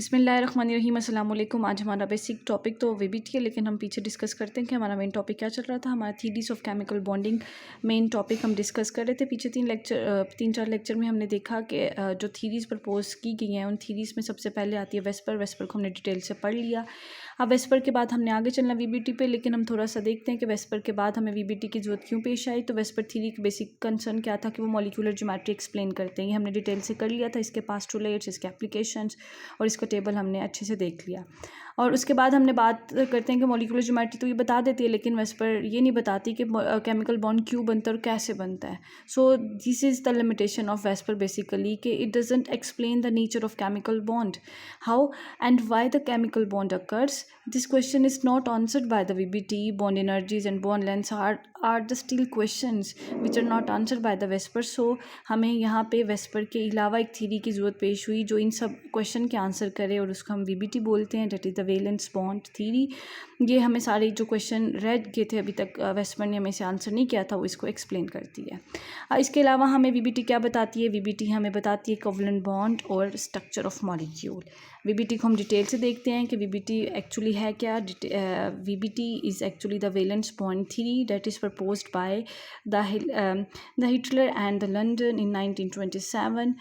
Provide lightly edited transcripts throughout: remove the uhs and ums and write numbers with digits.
बिस्मिल्लाहिर्रहमानिर्रहीम। अस्सलाम वालेकुम। आज हमारा बेसिक टॉपिक तो वीबीटी है, लेकिन हम पीछे डिस्कस करते हैं कि हमारा मेन टॉपिक क्या चल रहा था। हमारा theories of chemical bonding main topic हम डिस्कस कर रहे थे। पीछे तीन चार लेक्चर में हमने देखा कि जो थीरीज़ प्रपोज की गई हैं उन थीरीज़ में सबसे पहले आती है वेस्पर को हमने डिटेल से पढ़ लिया। अब वेस्पर के बाद हमने आगे चलना वीबीटी पे, लेकिन हम थोड़ा सा देखते हैं कि वेस्पर के बाद हमें वीबीटी की ज़रूरत क्यों पेश आई। तो वेस्पर थीरी का बेसिक कंसर्न क्या था कि वो मॉलिक्यूलर ज्योमेट्री एक्सप्लेन करते हैं। ये हमने डिटेल से कर लिया था, इसके पास्टुलेट्स, इसके एप्लीकेशंस और इसका टेबल हमने अच्छे से देख लिया। और उसके बाद हमने बात करते हैं कि मॉलिक्यूलर ज्योमेट्री तो ये बता देती है, लेकिन वेस्पर ये नहीं बताती कि केमिकल बॉन्ड क्यों बनता है और कैसे बनता है। So this is the limitation of VSEPR basically, कि it doesn't explain the nature of chemical bond, how and why the chemical bond occurs. This question is not answered by the VBT. Bond energies and bond lengths are the still questions which are not answered by the Vesper. So हमें यहाँ पे VSEPR के अलावा एक theory की ज़रूरत पेश हुई जो इन सब क्वेश्चन के आंसर करे, और उसको हम VBT बोलते हैं, that is the valence bond theory. ये हमें सारे जो क्वेश्चन रेड किए थे अभी तक वेस्पर ने हमें से आंसर नहीं किया था, वो इसको एक्सप्लेन करती है. इसके अलावा हमें VBT क्या बताती है? VBT हमें बताती है कोवलेंट बॉन्ड और स्ट्रक्चर ऑफ मॉलिक्यूल. VBT को हम डिटेल से देखते हैं कि VBT एक्चुअली है क्या. VBT is actually the valence bond theory that is proposed by the Hitler and the London इन 1927.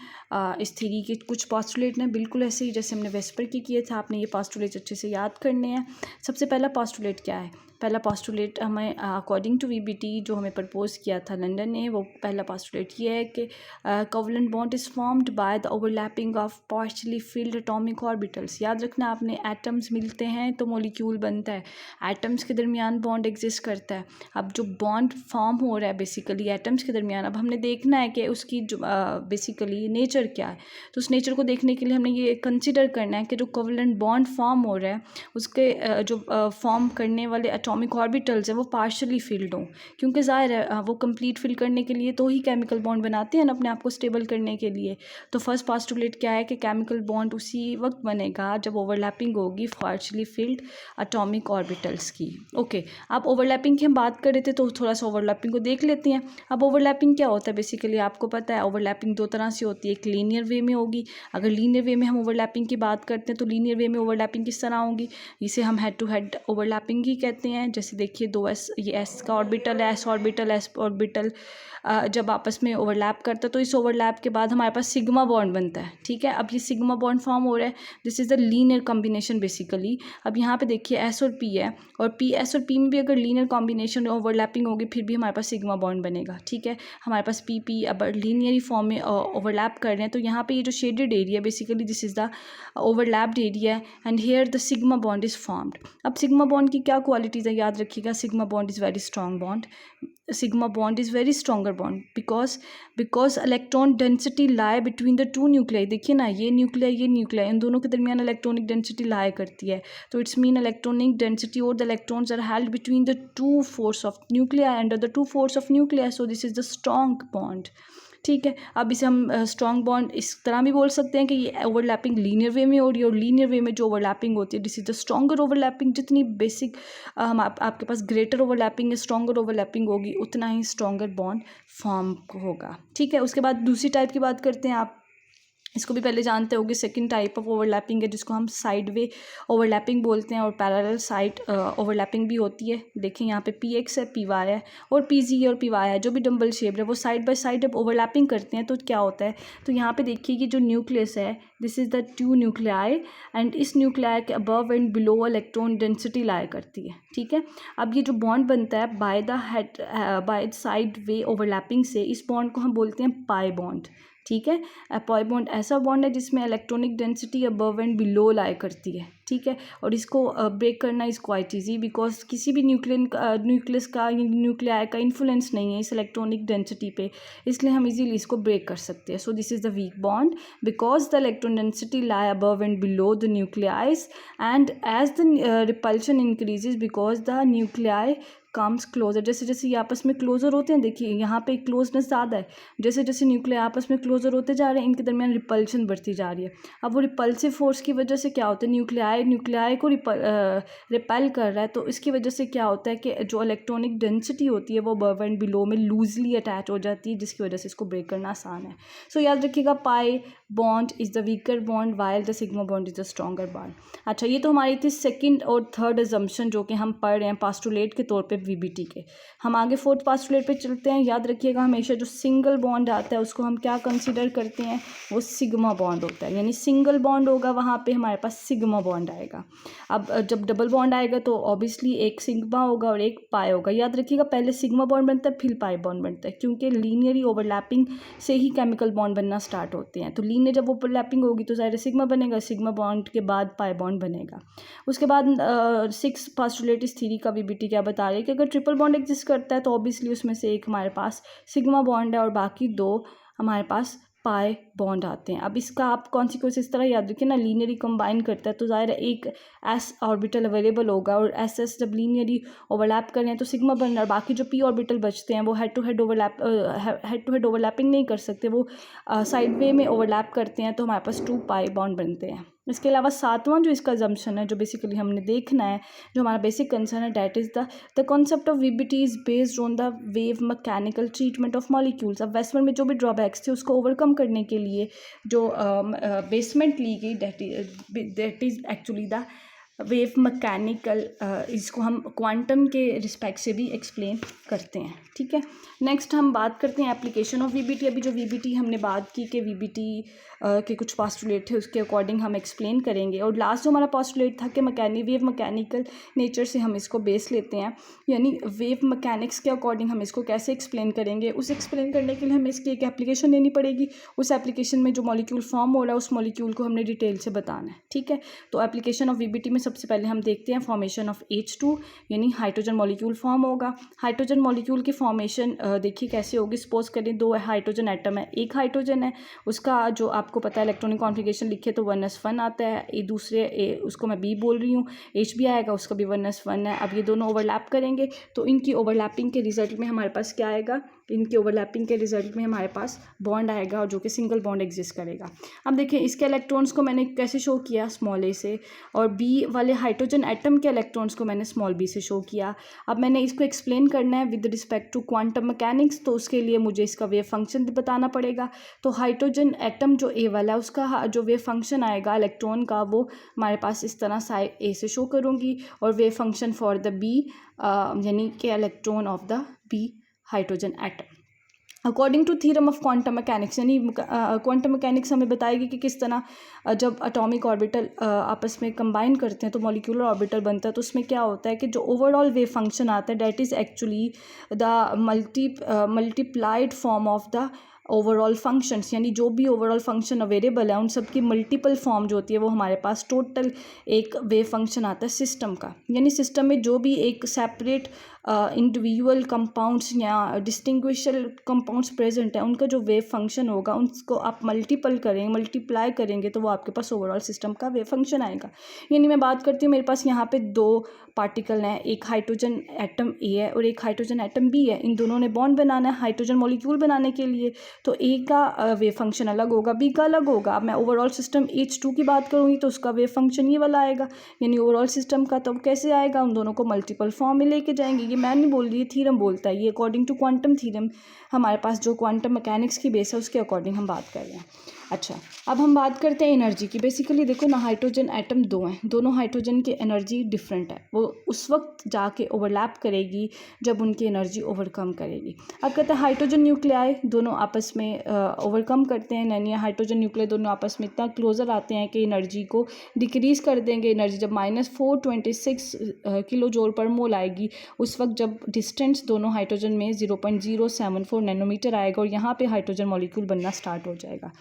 इस थ्योरी के कुछ पोस्टुलेट हैं बिल्कुल ऐसे ही जैसे हमने वेस्पर की किए थे. आपने ये पोस्टुलेट अच्छे से याद करने हैं. सबसे पहला पोस्टुलेट क्या है? पहला पोस्टुलेट हमें अकॉर्डिंग टू VBT जो हमें प्रपोज किया था लंदन ने, वो पहला पोस्टुलेट ये है कि covalent bond is formed by the overlapping of partially field atomic orbitals. याद रखना आपने, एटम्स मिलते हैं तो मॉलिक्यूल बनता है. एटम्स के दरमियान बॉन्ड एग्जिस्ट करता है. अब जो बॉन्ड फॉर्म हो रहा है बेसिकली एटम्स के दरमियान, अब हमने देखना है कि उसकी जो बेसिकली नेचर क्या है. तो उस नेचर को देखने के लिए हमने ये कंसिडर करना है कि जो कोवलेंट बॉन्ड फॉर्म हो रहा है उसके जो फॉर्म करने वाले एटॉमिक ऑर्बिटल्स हैं वो पार्शियली फिल्ड हों, क्योंकि ज़ाहिर है वो कंप्लीट फिल करने के लिए तो ही केमिकल बॉन्ड बनाते हैं ना, अपने आप को स्टेबल करने के लिए. तो फर्स्ट पोस्टुलेट क्या है कि केमिकल बॉन्ड उसी वक्त बनेगा जब ओवरलैपिंग होगी पार्शियली फिल्ड एटॉमिक ऑर्बिटल्स की. ओके, अब ओवरलैपिंग की हम बात कर रहे थे तो थोड़ा सा ओवरलैपिंग को देख लेते हैं. अब ओवरलैपिंग क्या होता है बेसिकली आपको पता है. ओवरलैपिंग दो तरह से होती है. एक लीनियर वे में होगी. अगर लीनियर वे में हम ओवरलैपिंग की बात करते हैं तो लीनियर वे में ओवरलैपिंग किस तरह होगी? इसे हम हेड टू हेड ओवरलैपिंग ही कहते हैं. जैसे देखिए दो एस, ये एस का ऑर्बिटल है, एस ऑर्बिटल जब आपस में ओवरलैप करता है तो इस ओवरलैप के बाद हमारे पास सिग्मा बॉन्ड बनता है. ठीक है, अब ये सिग्मा बॉन्ड फॉर्म हो रहा है. This is the linear combination basically. अब यहाँ पे देखिए एस और पी है, और पी एस और पी में भी अगर लीनियर कॉम्बिनेशन ओवरलैपिंग होगी फिर भी हमारे पास सिग्मा बॉन्ड बनेगा. ठीक है, हमारे पास पी पी अब लीनियरी फॉर्म में ओवरलैप कर रहे हैं. तो यहाँ पे ये जो shaded area basically this is the overlapped area and here the sigma bond is formed. अब सिग्मा बॉन्ड की क्या क्वालिटीज़ है याद रखिएगा. Sigma bond is very strong bond. Sigma bond is very stronger bond because electron density lie between the two nuclei. देखिए ना, ये nuclei इन दोनों के दरमियान इलेक्ट्रॉनिक डेंसिटी लाई करती है. तो इट्स मीन इलेक्ट्रॉनिक डेंसिटी और the electrons are held between the two force of nuclei under the two force of nuclei. So this is the strong bond. ठीक है, अब इसे हम स्ट्रॉन्ग बॉन्ड इस तरह भी बोल सकते हैं कि ये ओवरलैपिंग लीनियर वे में हो रही है, और लीनियर वे में जो ओवरलैपिंग होती है this is the stronger overlapping. जितनी बेसिक आपके पास ग्रेटर ओवरलैपिंग है, स्ट्रॉन्गर ओवरलैपिंग होगी, उतना ही स्ट्रॉन्गर बॉन्ड फॉर्म होगा. ठीक है, उसके बाद दूसरी टाइप की बात करते हैं. आप इसको भी पहले जानते होंगे. सेकंड टाइप ऑफ ओवरलैपिंग है जिसको हम साइड वे ओवरलैपिंग बोलते हैं, और पैरेलल साइड ओवरलैपिंग भी होती है. देखिए यहाँ पे PX है, PY है, और PZ और PY है. जो भी डम्बल शेप है वो साइड बाय साइड जब ओवरलैपिंग करते हैं तो क्या होता है. तो यहाँ पे देखिए कि जो न्यूक्लियस है this is the two nuclei, and इस न्यूक्लियाई के above and below electron density lie करती है. ठीक है, अब ये जो बॉन्ड बनता है बाय साइड वे ओवरलैपिंग से, इस बॉन्ड को हम बोलते हैं पाई बॉन्ड. ठीक है, पाई बॉन्ड ऐसा बॉन्ड है जिसमें electronic density above and below lie करती है. ठीक है, और इसको ब्रेक करना इज़ क्वाइट ईजी बिकॉज किसी भी न्यूक्लियस का न्यूक्लियाई का इन्फ्लुएंस नहीं है इस इलेक्ट्रॉनिक डेंसिटी पे, इसलिए हम इजीली इसको ब्रेक कर सकते हैं. So this is the weak bond because the electron density lie above and below the nucleis, and as the repulsion increases because the nuclei comes closer, जैसे जैसे ये आपस में क्लोजर होते हैं, देखिए यहाँ पे क्लोजनेस ज़्यादा है, जैसे जैसे न्यूक्लियाई आपस में क्लोजर होते जा रहे हैं इनके दरमियान रिपल्शन बढ़ती जा रही है। अब वो रिपल्सिव फोर्स की वजह से क्या होता है, न्यूक्लियाई को रिपेल कर रहा है, तो इसकी वजह से क्या होता है कि जो इलेक्ट्रॉनिक डेंसिटी होती है वो अबव एंड बिलो में लूजली अटैच हो जाती है, जिसकी वजह से इसको ब्रेक करना आसान है। सो याद रखिएगा, pi bond is the weaker bond while the sigma bond is the stronger bond. अच्छा, ये तो हमारी थी सेकंड और थर्ड अजम्पशन जो कि हम पढ़ रहे हैं पास्टुलेट के तौर पे वीबीटी के। हम आगे फोर्थ पास्टुलेट पे चलते हैं। याद रखिएगा, हमेशा जो सिंगल बॉन्ड आता है उसको हम क्या कंसीडर करते हैं, वो सिग्मा बॉन्ड होता है, यानी सिंगल बॉन्ड होगा वहाँ पे हमारे पास सिग्मा बॉन्ड आएगा। अब जब डबल बॉन्ड आएगा तो ऑब्वियसली एक सिग्मा होगा और एक पाई होगा। याद रखिएगा, पहले सिग्मा बॉन्ड बनता है फिर पाई बॉन्ड बनता है, क्योंकि लीनियरी ओवरलैपिंग से ही केमिकल बॉन्ड बनना स्टार्ट होते हैं। तो लीनियर जब ओवरलैपिंग होगी तो ज़ाहिर सिग्मा बनेगा, सिग्मा बॉन्ड के बाद पाई बॉन्ड बनेगा। उसके बाद 6 पास्टुलेट इस थ्योरी का वीबीटी क्या बता रही है कि अगर ट्रिपल बॉन्ड एग्जिस्ट करता है तो ऑब्वियसली उसमें से एक हमारे पास सिग्मा बॉन्ड है और बाकी 2 हमारे पास पाई बॉन्ड आते हैं। अब इसका आप कॉन्सिक्वेंस इस तरह याद रखिए ना, लीनियरी कंबाइन करता है तो ज़ाहिर है एक एस ऑर्बिटल अवेलेबल होगा और एस जब लीनियरी ओवरलैप कर रहे हैं तो सिग्मा बन रहा है, और बाकी जो पी ऑर्बिटल बचते हैं वो हेड टू हेड ओवरलैपिंग नहीं कर सकते, वो साइड वे में ओवरलैप करते हैं, तो हमारे पास 2 पाई बॉन्ड बनते हैं। इसके अलावा 7वां जो इसका जम्पशन है, जो बेसिकली हमने देखना है, जो हमारा बेसिक कंसर्न है, that is the concept of VBT is based on the wave mechanical treatment of molecules. अब वेस्टमैन में जो भी ड्रॉबैक्स थे उसको ओवरकम करने के लिए जो बेसमेंट ली गई, that is actually the wave mechanical, इसको हम क्वांटम के रिस्पेक्ट से भी एक्सप्लेन करते हैं। ठीक है, नेक्स्ट हम बात करते हैं एप्लीकेशन ऑफ वीबीटी। अभी जो वीबीटी हमने बात की कि वीबीटी के कुछ पास्टुलेट थे उसके अकॉर्डिंग हम एक्सप्लेन करेंगे, और लास्ट जो हमारा पास्टुलेट था कि वेव मैकेनिकल नेचर से हम इसको बेस लेते हैं, यानी वेव मैकेनिक्स के अकॉर्डिंग हम इसको कैसे एक्सप्लेन करेंगे, उस एक्सप्लेन करने के लिए हमें इसकी एक एप्लीकेशन लेनी पड़ेगी। उस एप्लीकेशन में जो मॉलिक्यूल फॉर्म हो रहा है उस मॉलिक्यूल को हमने डिटेल से बताना है। ठीक है, तो एप्लीकेशन ऑफ वीबीटी में सबसे पहले हम देखते हैं फॉर्मेशन ऑफ H2, यानी हाइड्रोजन मॉलिक्यूल फॉर्म होगा। हाइड्रोजन मॉलिक्यूल की फॉर्मेशन देखिए कैसे होगी। सपोज करें 2 हाइड्रोजन एटम है, एक हाइड्रोजन है, उसका जो आपको पता है इलेक्ट्रॉनिक कॉन्फ़िगरेशन लिखे तो 1s1 आता है, ये दूसरे उसको मैं B बोल रही हूँ, H भी आएगा, उसका भी 1s1 है। अब ये दोनों ओवरलैप करेंगे तो इनकी ओवरलैपिंग के रिजल्ट में हमारे पास क्या आएगा, इनके ओवरलैपिंग के रिजल्ट में हमारे पास बॉन्ड आएगा और जो कि सिंगल बॉन्ड एग्जिस्ट करेगा। अब देखिए इसके इलेक्ट्रॉन्स को मैंने कैसे शो किया, स्मॉल ए से, और बी वाले हाइड्रोजन एटम के इलेक्ट्रॉन्स को मैंने स्मॉल बी से शो किया। अब मैंने इसको एक्सप्लेन करना है with respect to quantum mechanics, तो उसके लिए मुझे इसका वेव फंक्शन बताना पड़ेगा। तो हाइड्रोजन एटम जो ए वाला है उसका जो वेव फंक्शन आएगा इलेक्ट्रॉन का, वो हमारे पास इस तरह साइड ए से शो करूँगी, और wave function for the B यानी कि electron of the B hydrogen atom according to theorem of quantum mechanics. यानी क्वांटम मैकेनिक्स हमें बताएगी कि किस तरह जब एटॉमिक ऑर्बिटल आपस में कंबाइन करते हैं तो मॉलिक्यूलर ऑर्बिटल बनता है, तो उसमें क्या होता है कि जो ओवरऑल वेव फंक्शन आता है that is actually the multiplied form of the overall functions, यानी जो भी ओवरऑल फंक्शन अवेलेबल है उन सब की मल्टीपल फॉर्म जो होती है वो हमारे पास टोटल एक वेव फंक्शन आता है सिस्टम का। यानी सिस्टम में जो भी एक सेपरेट इंडिविजुअल कंपाउंड्स या डिस्टिंग्विशल कंपाउंड्स प्रेजेंट है उनका जो वेव फंक्शन होगा उनको आप मल्टीप्लाई करेंगे तो वो आपके पास ओवरऑल सिस्टम का वेव फंक्शन आएगा। यानी मैं बात करती हूँ, मेरे पास यहाँ पे 2 पार्टिकल हैं, एक हाइड्रोजन एटम ए है और एक हाइड्रोजन एटम बी है। इन दोनों ने बॉन्ड बनाना है हाइड्रोजन मॉलिक्यूल बनाने के लिए, तो ए का वेव फंक्शन अलग होगा, बी का अलग होगा। अब मैं ओवरऑल सिस्टम H2 की बात करूँगी तो उसका वेव फंक्शन ये वाला आएगा, यानी ओवरऑल सिस्टम का। तो कैसे आएगा, उन दोनों को मल्टीपल फॉर्म में लेके जाएंगे। ये मैं नहीं बोल रही, थ्योरम बोलता है, ये अकॉर्डिंग टू क्वांटम थ्योरम हमारे पास जो क्वांटम मैकेनिक्स की बेस है उसके अकॉर्डिंग हम बात कर रहे हैं। अच्छा, अब हम बात करते हैं एनर्जी की। बेसिकली देखो ना, हाइड्रोजन एटम 2 हैं, दोनों हाइड्रोजन की एनर्जी डिफरेंट है, वो उस वक्त जाके ओवरलैप करेगी जब उनकी एनर्जी ओवरकम करेगी। अब कहते हैं हाइड्रोजन न्यूक्लियाई दोनों आपस में ओवरकम करते हैं, यानी हाइड्रोजन न्यूक्लियाई दोनों आपस में इतना क्लोजर आते हैं कि एनर्जी को डिक्रीज़ कर देंगे। एनर्जी जब -426 किलो जूल पर मोल आएगी उस वक्त जब डिस्टेंस दोनों हाइड्रोजन में 0.074 नैनोमीटर आएगा और यहाँ पे हाइड्रोजन मॉलिक्यूल बनना स्टार्ट हो जाएगा।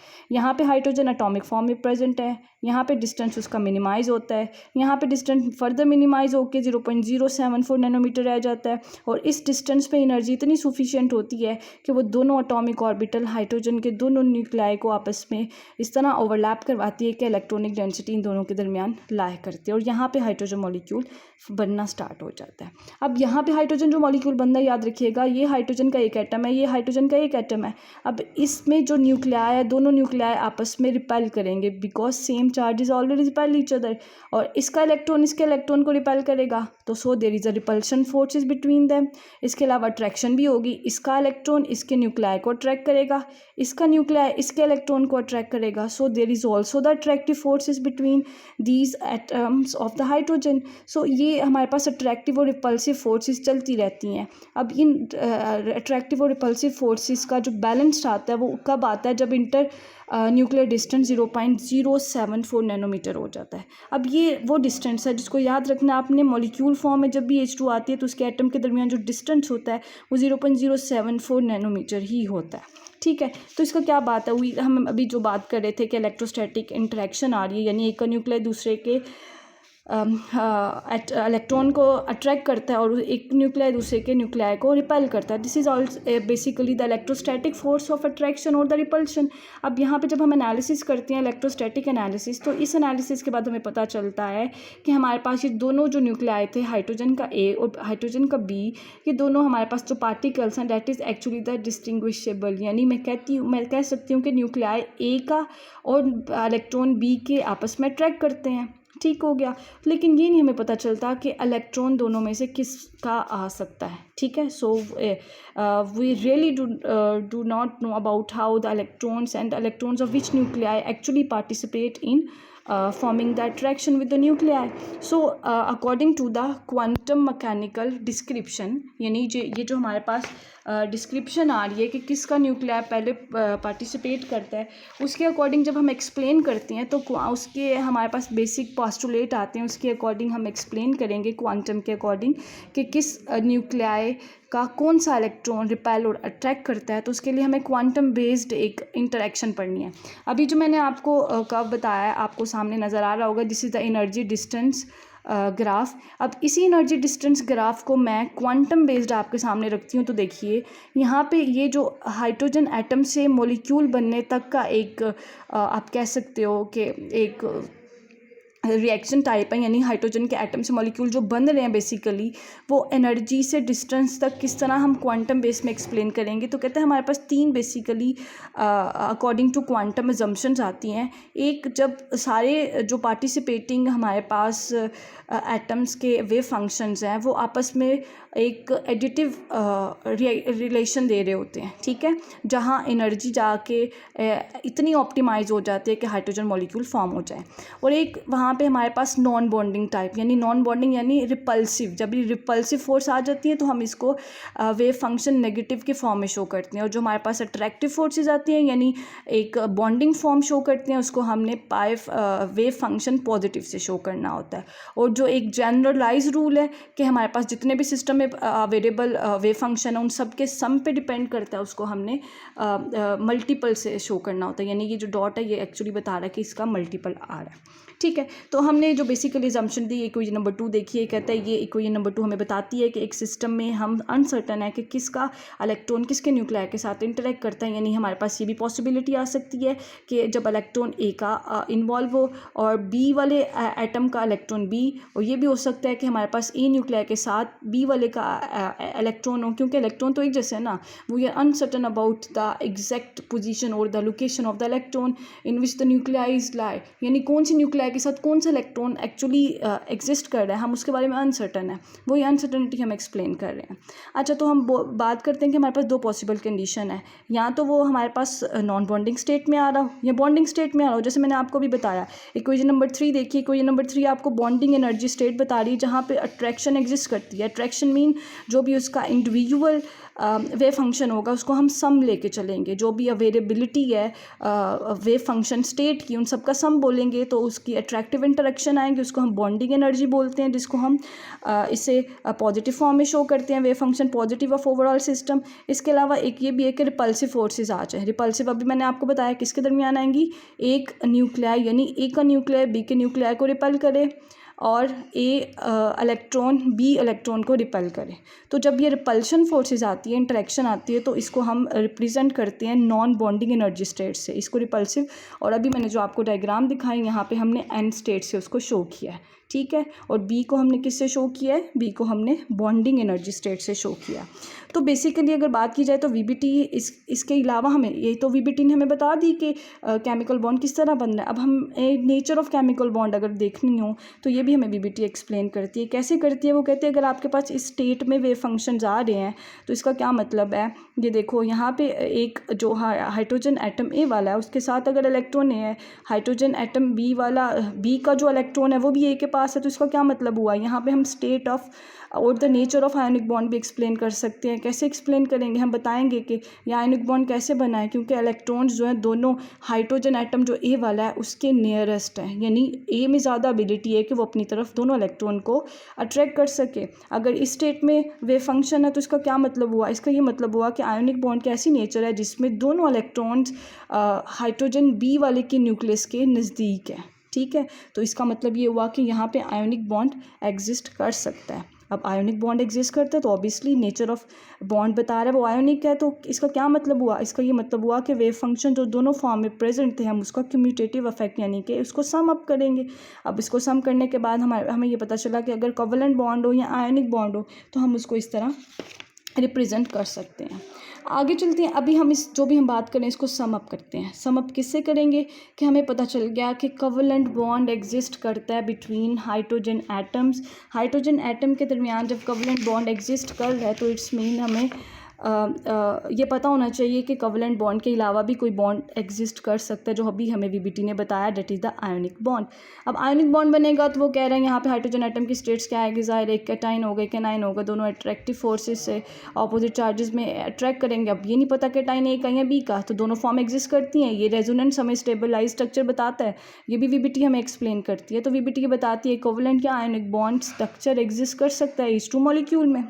यहाँ पे हाइड्रोजन एटॉमिक फॉर्म में प्रेजेंट है, यहाँ पे डिस्टेंस उसका मिनिमाइज होता है, यहाँ पे डिस्टेंस फर्दर मिनिमाइज होकर 0.074 नैनोमीटर रह जाता है, और इस डिस्टेंस पे एनर्जी इतनी सफिशिएंट होती है कि वो दोनों एटॉमिक ऑर्बिटल हाइड्रोजन के दोनों न्यूक्लियाई को आपस में इस तरह ओवरलैप करवाती है कि इलेक्ट्रॉनिक डेंसिटी इन दोनों के दरमियान लाया करती है, और यहाँ पे हाइड्रोजन मॉलिक्यूल बनना स्टार्ट हो जाता है। अब यहाँ पे हाइड्रोजन जो मॉलिक्यूल बनना, याद रखिएगा ये हाइड्रोजन का एक एटम है, ये हाइड्रोजन का एक एटम है। अब इसमें जो न्यूक्लियाई है, दोनों न्यूक्लियाई आपस में रिपेल करेंगे because same charge is already repel each other, और इसका इलेक्ट्रॉन इसके इलेक्ट्रॉन को रिपेल करेगा, तो so there is a repulsion forces between them. इसके अलावा अट्रैक्शन भी होगी, इसका इलेक्ट्रॉन इसके न्यूक्लियाई को अट्रैक्ट करेगा, इसका न्यूक्लियाई इसके इलेक्ट्रॉन को अट्रैक्ट करेगा, so there is also the attractive forces between these atoms of the hydrogen. So ये हमारे पास अट्रैक्टिव और रिपल्सिव फोर्सेस चलती रहती हैं। अब इन अट्रैक्टिव और रिपल्सिव फोर्सेस का जो बैलेंस आता है वो कब आता है, जब इंटर न्यूक्लियर डिस्टेंस 0.074 नैनोमीटर हो जाता है। अब ये वो डिस्टेंस है जिसको याद रखना आपने, मॉलिक्यूल फॉर्म में जब भी H2 आती है तो उसके एटम के दरमियान जो डिस्टेंस होता है वो 0.074 नैनोमीटर ही होता है। ठीक है, तो इसका क्या बात है, हम अभी जो बात कर रहे थे कि इलेक्ट्रोस्टैटिक इंटरेक्शन आ रही है, यानी एक न्यूक्लियर दूसरे के इलेक्ट्रॉन को अट्रैक्ट करता है और एक न्यूक्लियाई दूसरे के न्यूक्लियाई को रिपेल करता है। This is also basically the electrostatic force of attraction और द रिपल्शन। अब यहाँ पे जब हम एनालिसिस करते हैं इलेक्ट्रोस्टैटिक एनालिसिस, तो इस एनालिसिस के बाद हमें पता चलता है कि हमारे पास ये दोनों जो न्यूक्लियाई थे, हाइड्रोजन का ए और हाइड्रोजन का बी, ये दोनों हमारे पास जो पार्टिकल्स हैं that is actually the distinguishable, यानी मैं कह सकती हूँ कि न्यूक्लियाई ए का और इलेक्ट्रॉन बी के आपस में अट्रैक्ट करते हैं। ठीक हो गया, लेकिन ये नहीं हमें पता चलता कि इलेक्ट्रॉन दोनों में से किसका आ सकता है। ठीक है, so we really do not know about how the electrons of which nuclei actually participate in forming the attraction with the nuclei. So according to the quantum mechanical description, यानी ये जो हमारे पास डिस्क्रिप्शन आ रही है कि किसका न्यूक्लियाई पहले participate करता है, उसके अकॉर्डिंग जब हम एक्सप्लेन करते हैं तो उसके हमारे पास बेसिक पोस्टुलेट आते हैं, उसके अकॉर्डिंग हम एक्सप्लेन करेंगे क्वांटम के अकॉर्डिंग कि किस न्यूक्लियाई का कौन सा इलेक्ट्रॉन रिपेल और अट्रैक्ट करता है। तो उसके लिए हमें क्वांटम बेस्ड एक इंटरेक्शन पढ़नी है। अभी जो मैंने आपको कब बताया, आपको सामने नज़र आ रहा होगा, this is the energy distance graph. अब इसी एनर्जी डिस्टेंस ग्राफ को मैं क्वांटम बेस्ड आपके सामने रखती हूँ। तो देखिए यहाँ पे ये जो हाइड्रोजन एटम से मॉलिक्यूल बनने तक का एक आप कह सकते हो कि एक रिएक्शन टाइप है, यानी हाइड्रोजन के एटम से मॉलिक्यूल जो बन रहे हैं बेसिकली वो एनर्जी से डिस्टेंस तक किस तरह हम क्वांटम बेस में एक्सप्लेन करेंगे। तो कहते हैं हमारे पास तीन basically according to quantum assumptions आती हैं। एक, जब सारे जो पार्टिसिपेटिंग हमारे पास एटम्स के वेव फंक्शंस हैं वो आपस में एक एडिटिव रिलेशन दे रहे होते हैं। ठीक है, जहाँ एनर्जी जाके इतनी ऑप्टिमाइज हो जाती है कि हाइड्रोजन मॉलिक्यूल फॉर्म हो जाए। और एक वहाँ पे हमारे पास नॉन बॉन्डिंग टाइप, यानी नॉन बॉन्डिंग यानी रिपल्सिव, जब ये रिपल्सिव फोर्स आ जाती है तो हम इसको वेव फंक्शन नेगेटिव के फॉर्म में शो करते हैं। और जो हमारे पास अट्रैक्टिव फोर्सेज आती हैं यानी एक बॉन्डिंग फॉर्म शो करते हैं, उसको हमने पाई वेव फंक्शन पॉजिटिव से शो करना होता है। और जो एक जनरलाइज रूल है कि हमारे पास जितने भी सिस्टम में अवेलेबल वेव फंक्शन है उन सब के सम पे डिपेंड करता है, उसको हमने मल्टीपल से शो करना होता है। यानी ये जो डॉट है ये एक्चुअली बता रहा है कि इसका मल्टीपल आ रहा है। ठीक है, तो हमने जो basically assumption the equation number 2 देखिए, कहता है ये इक्वेशन नंबर 2 हमें बताती है कि एक सिस्टम में हम अनसर्टन है कि किसका इलेक्ट्रॉन किसके न्यूक्लियाई के साथ इंटरेक्ट करता है। यानी हमारे पास ये भी पॉसिबिलिटी आ सकती है कि जब इलेक्ट्रॉन ए का इन्वॉल्व हो और बी वाले एटम का इलेक्ट्रॉन बी, और ये भी हो सकता है कि हमारे पास ए न्यूक्लियाई के साथ बी वाले का इलेक्ट्रॉन हो, क्योंकि इलेक्ट्रॉन तो एक जैसे है ना। We are uncertain about the exact position और the location of the electron in which the nucleis lie, यानी कौन सी न्यूक्लियाई के साथ कौन सा इलेक्ट्रॉन एक्चुअली एग्जिस्ट कर रहा है, हम उसके बारे में अनसर्टन है। वही अनसर्टनिटी हम एक्सप्लेन कर रहे हैं। अच्छा, तो हम बात करते हैं कि हमारे पास दो पॉसिबल कंडीशन है, या तो वो हमारे पास नॉन बॉन्डिंग स्टेट में आ रहा हो या बॉन्डिंग स्टेट में आ रहा हो। जैसे मैंने आपको भी बताया इक्वेशन नंबर 3 देखिए, इक्वेशन नंबर 3 आपको बॉन्डिंग एनर्जी स्टेट बता रही है जहाँ पे अट्रैक्शन एग्जिस्ट करती है। अट्रैक्शन मीन जो भी उसका इंडिविजुअल वेव फंक्शन होगा उसको हम सम लेके चलेंगे, जो भी अवेलेबिलिटी है वेव फंक्शन स्टेट की उन सब का सम बोलेंगे तो उसकी अट्रैक्टिव इंटरेक्शन आएंगे उसको हम बॉन्डिंग एनर्जी बोलते हैं, जिसको हम इसे पॉजिटिव फॉर्म में शो करते हैं, wave function positive of overall system. इसके अलावा एक ये भी है कि रिपल्सिव फोर्सेज आ जाए। रिपल्सिव अभी मैंने आपको बताया किसके दरमियान आएंगी, एक न्यूक्लियाई यानी ए का न्यूक्लियाई बी के न्यूक्लियाई को रिपल करे और ए इलेक्ट्रॉन बी इलेक्ट्रॉन को रिपेल करे। तो जब ये रिपल्शन फोर्सेस आती है, इंटरेक्शन आती है, तो इसको हम रिप्रेजेंट करते हैं नॉन बॉन्डिंग एनर्जी स्टेट से, इसको रिपल्सिव। और अभी मैंने जो आपको डायग्राम दिखाई यहाँ पे हमने एन स्टेट से उसको शो किया है, ठीक है। और बी को हमने किससे शो किया है, बी को हमने बॉन्डिंग एनर्जी स्टेट से शो किया। तो बेसिकली अगर बात की जाए तो वीबीटी इसके अलावा हमें ये तो वीबीटी ने हमें बता दी कि केमिकल बॉन्ड किस तरह बन रहा है। अब हम नेचर ऑफ केमिकल बॉन्ड अगर देखनी हो तो ये भी हमें वीबीटी एक्सप्लेन करती है। कैसे करती है, वो कहते हैं अगर आपके पास इस स्टेट में वेव फंक्शंस आ रहे हैं तो इसका क्या मतलब है, ये देखो यहाँ पे एक जो हाइड्रोजन एटम ए वाला है उसके साथ अगर इलेक्ट्रॉन है, हाइड्रोजन एटम बी वाला, बी का जो इलेक्ट्रॉन है वो भी ए के पास है, तो इसका क्या मतलब हुआ, यहाँ पे हम स्टेट ऑफ और the nature of ionic bond भी एक्सप्लेन कर सकते हैं। कैसे एक्सप्लेन करेंगे, हम बताएंगे कि यह आयोनिक बॉन्ड कैसे बना है, क्योंकि इलेक्ट्रॉन्स जो हैं दोनों हाइड्रोजन एटम जो ए वाला है उसके नियरेस्ट है, यानी ए में ज़्यादा एबिलिटी है कि वो अपनी तरफ दोनों इलेक्ट्रॉन को अट्रैक्ट कर सके। अगर इस स्टेट में वेव फंक्शन है तो इसका क्या मतलब हुआ, इसका ये मतलब हुआ कि आयोनिक बॉन्ड की ऐसी नेचर है जिसमें दोनों इलेक्ट्रॉन्स हाइड्रोजन बी वाले के न्यूक्लियस के नज़दीक है, ठीक है। तो इसका मतलब ये हुआ कि यहाँ पे आयोनिक बॉन्ड एग्जिस्ट कर सकता है। अब आयोनिक बॉन्ड एग्जिस्ट करता है तो ऑब्वियसली नेचर ऑफ बॉन्ड बता रहा है वो आयोनिक है, तो इसका क्या मतलब हुआ, इसका ये मतलब हुआ कि वेव फंक्शन जो दोनों फॉर्म में प्रेजेंट थे हम उसका क्यूम्यूटेटिव इफेक्ट यानी कि उसको सम अप करेंगे। अब इसको सम करने के बाद हमें ये पता चला कि अगर कोवेलेंट बॉन्ड हो या आयोनिक बॉन्ड हो तो हम उसको इस तरह रिप्रेजेंट कर सकते हैं। आगे चलते हैं, अभी हम जो भी हम बात करें इसको सम अप करते हैं। सम अप किससे करेंगे कि हमें पता चल गया कि कोवेलेंट बॉन्ड एग्जिस्ट करता है between hydrogen atoms. Hydrogen atom के दरमियान जब कोवेलेंट बॉन्ड एग्जिस्ट कर रहा है तो इट्स मीन हमें ये पता होना चाहिए कि कोवेलेंट बॉन्ड के अलावा भी कोई बॉन्ड एग्जिस्ट कर सकता है, जो अभी हमें वीबीटी ने बताया, that is the ionic bond. अब आयोनिक बॉन्ड बनेगा तो वो कह रहे हैं यहाँ पे हाइड्रोजन एटम की स्टेट्स क्या आएगी, ज़ाहिर एक कैटाइन होगा एक एनाइन होगा, दोनों अट्रैक्टिव फोर्सेस से अपोजिट चार्जेस में अट्रैक्ट करेंगे। अब ये नहीं पता कैटाइन ए का या बी का, तो दोनों फॉर्म एग्जिस्ट करती हैं। ये रेजोनेंस हमें स्टेबलाइज स्ट्रक्चर बताता है, ये भी वीबीटी हमें एक्सप्लेन करती है। तो वीबीटी ये बताती है कोवेलेंट या आयोनिक बॉन्ड स्ट्रक्चर एग्जिस्ट कर सकता है H2 मॉलिक्यूल में।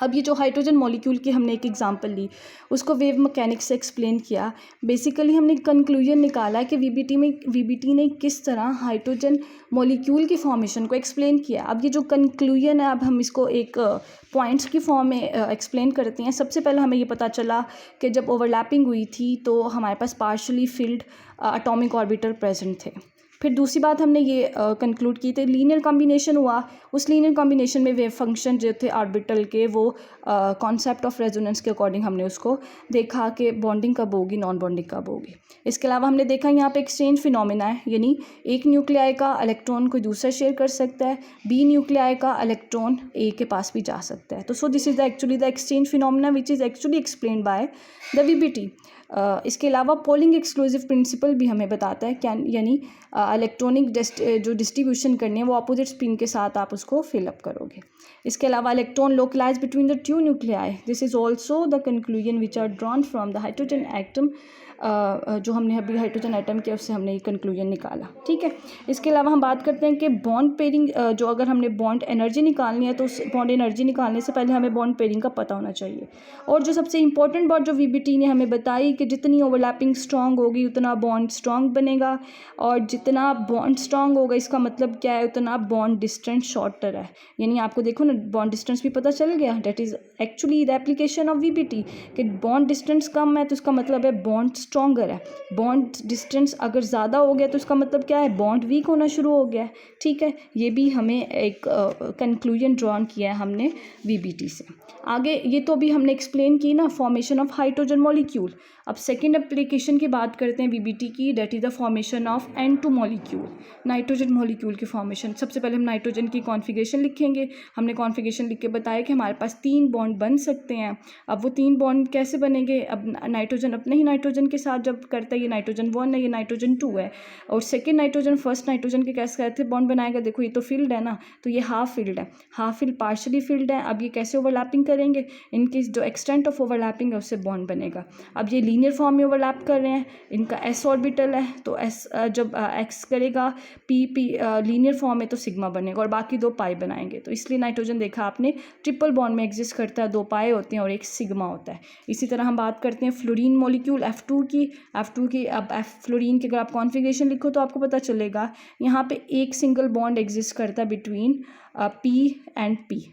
अब ये जो हाइड्रोजन मॉलिक्यूल की हमने एक एग्जांपल ली उसको वेव मैकेनिक्स से एक्सप्लेन किया। बेसिकली हमने कंक्लूजन निकाला कि वीबीटी ने किस तरह हाइड्रोजन मॉलिक्यूल की फॉर्मेशन को एक्सप्लेन किया। अब ये जो कंक्लूजन है अब हम इसको एक पॉइंट्स की फॉर्म में एक्सप्लेन करते हैं। सबसे पहले हमें ये पता चला कि जब ओवरलैपिंग हुई थी तो हमारे पास partially filled atomic orbital present थे। फिर दूसरी बात हमने ये कंक्लूड की थी लीनियर कॉम्बिनेशन हुआ, उस लीनियर कॉम्बिनेशन में वेव फंक्शन जो थे ऑर्बिटल के वो कॉन्सेप्ट ऑफ रेजोनेंस के अकॉर्डिंग हमने उसको देखा कि बॉन्डिंग कब होगी, नॉन बॉन्डिंग कब होगी। इसके अलावा हमने देखा यहाँ पे एक्सचेंज फिनोमेना है, यानी एक न्यूक्लियाई का इलेक्ट्रॉन कोई दूसरा शेयर कर सकता है, बी न्यूक्लियाई का इलेक्ट्रॉन ए के पास भी जा सकता है। तो सो this is actually the exchange phenomena which is actually explained by the VBT. इसके अलावा पोलिंग एक्सक्लूसिव प्रिंसिपल भी हमें बताता है, यानी इलेक्ट्रॉनिक जो डिस्ट्रीब्यूशन करनी है वो अपोजिट स्पिन के साथ आप उसको फिलअप करोगे। इसके अलावा electron localize between the two nuclei, this is also the conclusion which are drawn from the hydrogen atom. जो हमने अभी हाइड्रोजन एटम किया उससे हमने ये कंक्लूजन निकाला, ठीक है। इसके अलावा हम बात करते हैं कि बॉन्ड पेयरिंग, जो अगर हमने बॉन्ड एनर्जी निकालनी है तो उस बॉन्ड एनर्जी निकालने से पहले हमें बॉन्ड पेयरिंग का पता होना चाहिए। और जो सबसे इंपॉर्टेंट बात जो वीबीटी ने हमें बताई कि जितनी ओवरलैपिंग स्ट्रॉन्ग होगी उतना बॉन्ड स्ट्रॉन्ग बनेगा, और जितना बॉन्ड स्ट्रॉन्ग होगा इसका मतलब क्या है, उतना बॉन्ड डिस्टेंस शॉर्टर है। यानी आपको देखो ना बॉन्ड डिस्टेंस भी पता चल गया, that is actually the application of VBT कि बॉन्ड डिस्टेंस कम है तो इसका मतलब है बॉन्ड स्ट्रॉन्गर है। बॉन्ड डिस्टेंस अगर ज़्यादा हो गया तो इसका मतलब क्या है, बॉन्ड वीक होना शुरू हो गया है, ठीक है। ये भी हमें एक कंक्लूजन ड्रॉन किया है हमने वीबीटी से। आगे ये तो अभी हमने एक्सप्लेन की ना फॉर्मेशन ऑफ हाइड्रोजन मॉलिक्यूल। अब सेकेंड एप्लीकेशन की बात करते हैं वीबीटी की, that is the formation of N2 molecule, nitrogen molecule की फॉर्मेशन। सबसे पहले हम नाइट्रोजन की कॉन्फ़िगरेशन लिखेंगे। हमने कॉन्फ़िगरेशन लिख के बताया कि हमारे पास 3 बॉन्ड बन सकते हैं। अब वो 3 बॉन्ड कैसे बनेंगे? अब नाइट्रोजन अपने ही नाइट्रोजन के साथ जब करता है, ये नाइट्रोजन 1 है, ये नाइट्रोजन 2 है, और सेकेंड नाइट्रोजन फर्स्ट नाइट्रोजन के कैसे बॉन्ड बनाएगा? देखो ये तो फिल्ड है ना, तो ये हाफ फिल्ड है, हाफ फिल्ड पार्शली फिल्ड है। अब ये कैसे ओवरलैपिंग करेंगे? इनकी जो एक्सटेंट ऑफ ओवरलैपिंग है उससे बॉन्ड बनेगा। अब ये लीनियर फॉर्म में ओवरलैप कर रहे हैं, इनका एस ऑर्बिटल है, तो एस जब एक्स करेगा पी लीनियर फॉर्म में तो सिग्मा बनेगा, और बाकी 2 पाई बनाएंगे। तो इसलिए नाइट्रोजन देखा आपने ट्रिपल बॉन्ड में एग्जिस्ट करता है, 2 पाई होते हैं और एक सिग्मा होता है। इसी तरह हम बात करते हैं फ्लोरीन मॉलिक्यूल F2 की। अब फ्लोरीन की अगर आप कॉन्फ़िगरेशन लिखो तो आपको पता चलेगा यहाँ पे एक सिंगल बॉन्ड एग्जिस्ट करता है बिटवीन P एंड P।